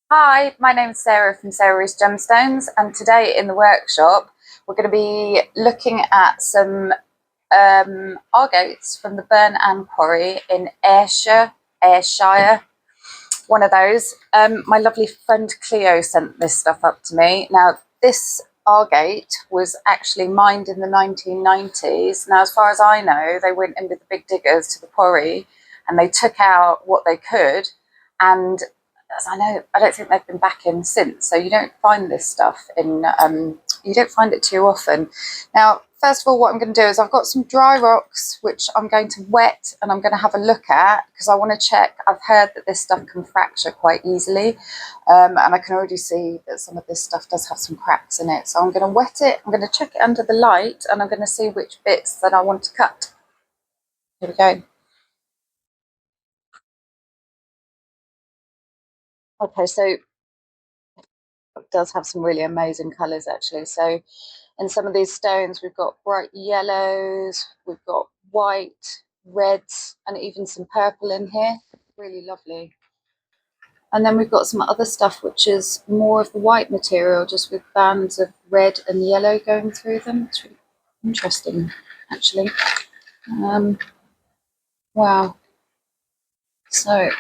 Hi, my name's Sarah from Sarah's Gemstones, and today in the workshop we're going to be looking at some agates from the Burn Ann Quarry in Ayrshire, one of those. My lovely friend Cleo sent this stuff up to me. Now, this agate was actually mined in the 1990s. Now, as far as I know, they went in with the big diggers to the quarry and they took out what they could, and as I know, I don't think they've been back in since. So you don't find this stuff in, you don't find it too often. Now, first of all, what I'm going to do is I've got some dry rocks, which I'm going to wet and I'm going to have a look at because I want to check. I've heard that this stuff can fracture quite easily. And I can already see that some of this stuff does have some cracks in it. So I'm going to wet it, I'm going to check it under the light, and I'm going to see which bits that I want to cut. Here we go. Okay, so it does have some really amazing colours actually. So in some of these stones, we've got bright yellows, we've got white, reds, and even some purple in here. Really lovely. And then we've got some other stuff which is more of the white material, just with bands of red and yellow going through them. It's really interesting, actually. Wow. So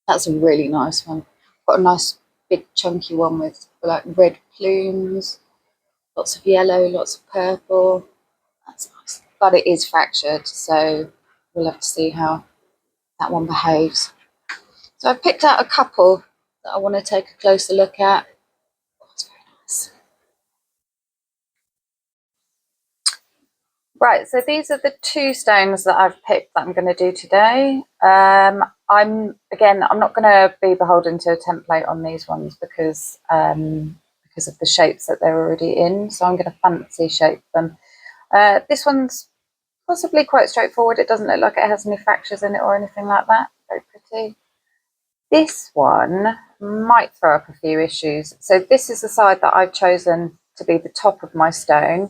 that's a really nice one. Got a nice big chunky one with like red plumes, lots of yellow, lots of purple. That's nice. But it is fractured, so we'll have to see how that one behaves. So I've picked out a couple that I want to take a closer look at. Oh, it's very nice. Right, so these are the two stones that I've picked that I'm going to do today. I'm not going to be beholden to a template on these ones because of the shapes that they're already in. So I'm going to fancy shape them. This one's possibly quite straightforward. It doesn't look like it has any fractures in it or anything like that. Very pretty. This one might throw up a few issues. So this is the side that I've chosen to be the top of my stone.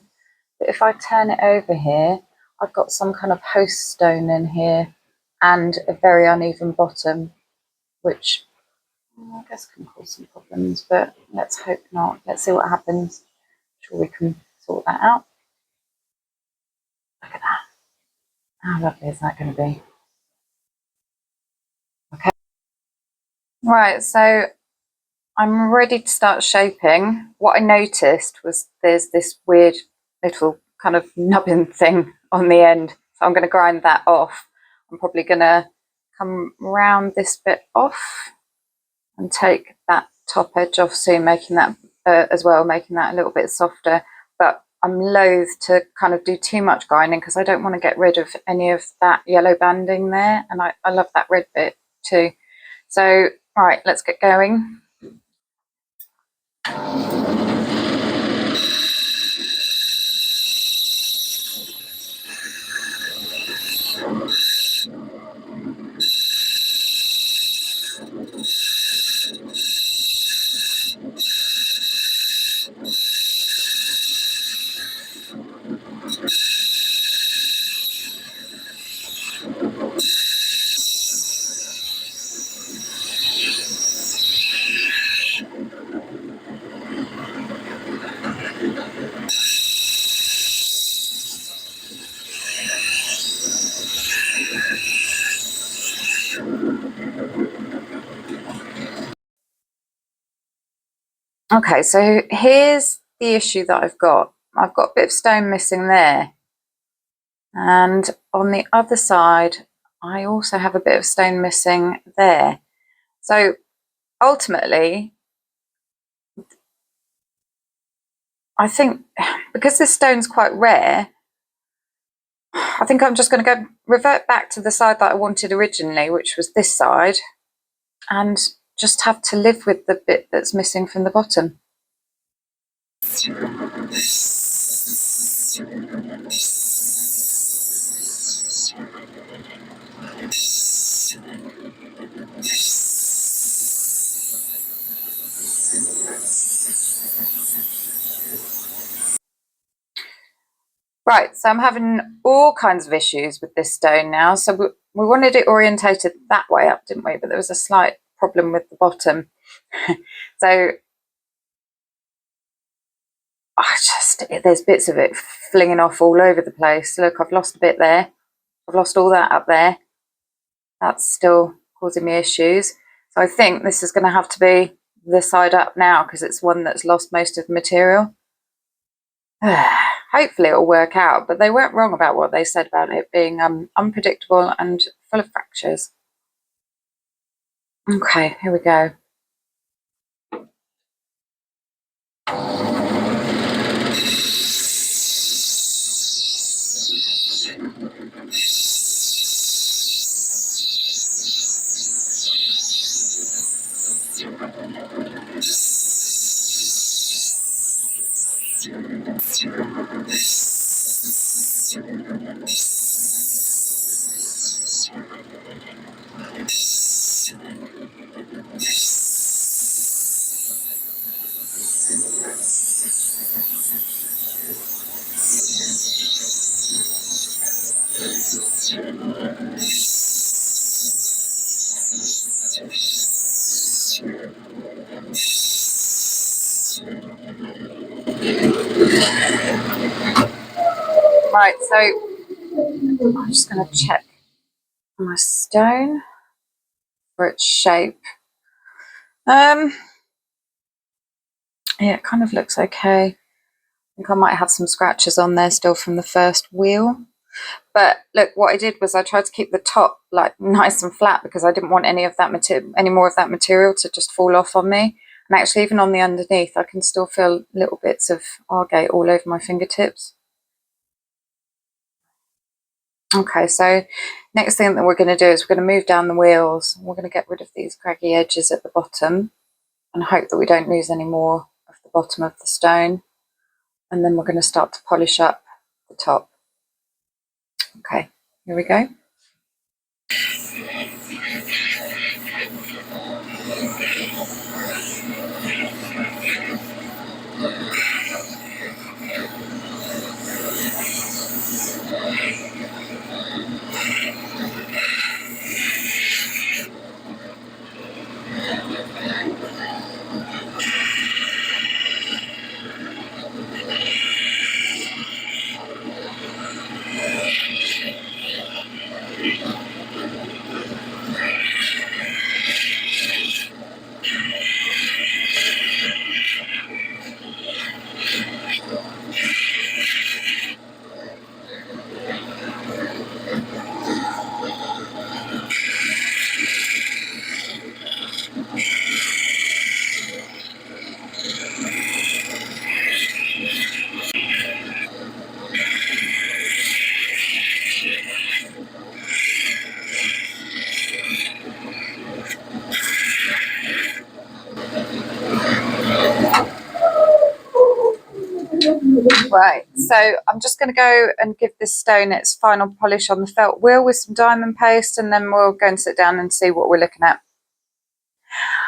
But if I turn it over here, I've got some kind of host stone in here and a very uneven bottom, which I guess can cause some problems, but let's hope not. Let's see what happens. I'm sure we can sort that out. Look at that. How lovely is that going to be? Okay. Right, so I'm ready to start shaping. What I noticed was there's this weird little kind of nubbin thing on the end. So I'm going to grind that off. I'm probably going to come round this bit off and take that top edge off soon, making that as well, making that a little bit softer. But I'm loath to kind of do too much grinding because I don't want to get rid of any of that yellow banding there. And I love that red bit too. So, right, let's get going. Okay, so here's the issue that I've got. I've got a bit of stone missing there. And on the other side, I also have a bit of stone missing there. So ultimately, I think because this stone's quite rare, I think I'm just going to go revert back to the side that I wanted originally, which was this side, and just have to live with the bit that's missing from the bottom. Right, so I'm having all kinds of issues with this stone now. So we wanted it orientated that way up, didn't we? But there was a slight problem with the bottom. So there's bits of it flinging off all over the place. Look, I've lost a bit there. I've lost all that up there. That's still causing me issues. So I think this is going to have to be the side up now, because it's one that's lost most of the material. Hopefully it'll work out, but they weren't wrong about what they said about it being unpredictable and full of fractures. Okay, here we go. Right, so I'm just going to check my stone for its shape. Yeah, it kind of looks okay. I think I might have some scratches on there still from the first wheel. But look, what I did was I tried to keep the top like nice and flat, because I didn't want any more of that material to just fall off on me. And actually, even on the underneath, I can still feel little bits of Agate all over my fingertips. Okay, so next thing that we're going to do is we're going to move down the wheels. We're going to get rid of these craggy edges at the bottom and hope that we don't lose any more of the bottom of the stone. And then we're going to start to polish up the top. Okay, here we go. Right, so I'm just going to go and give this stone its final polish on the felt wheel with some diamond paste, and then we'll go and sit down and see what we're looking at.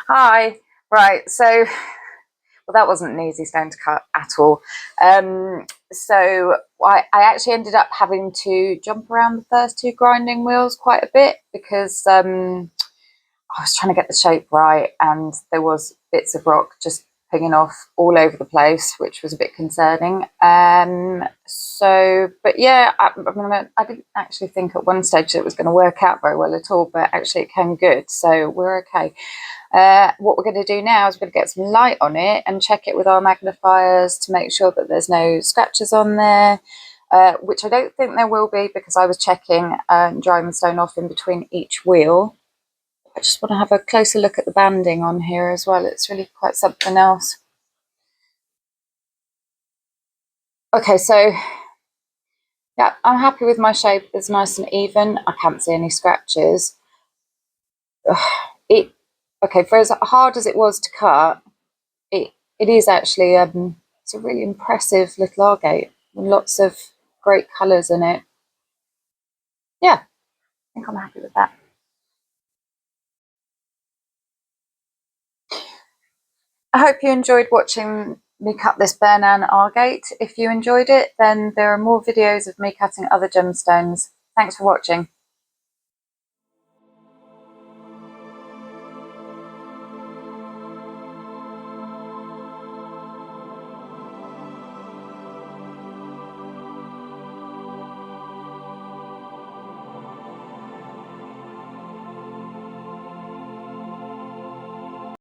Hi. Right, so, well, that wasn't an easy stone to cut at all. So I actually ended up having to jump around the first two grinding wheels quite a bit, because I was trying to get the shape right, and there was bits of rock just pinging off all over the place, which was a bit concerning. But yeah, I didn't actually think at one stage that it was going to work out very well at all, but actually it came good, so we're okay. What we're going to do now is we're going to get some light on it and check it with our magnifiers to make sure that there's no scratches on there, which I don't think there will be, because I was checking drying the stone off in between each wheel. I just want to have a closer look at the banding on here as well. It's really quite something else. Okay, so yeah, I'm happy with my shape. It's nice and even. I can't see any scratches. Okay, for as hard as it was to cut, it is actually it's a really impressive little agate with lots of great colours in it. Yeah, I think I'm happy with that. I hope you enjoyed watching me cut this Bernan agate. If you enjoyed it, then there are more videos of me cutting other gemstones. Thanks for watching.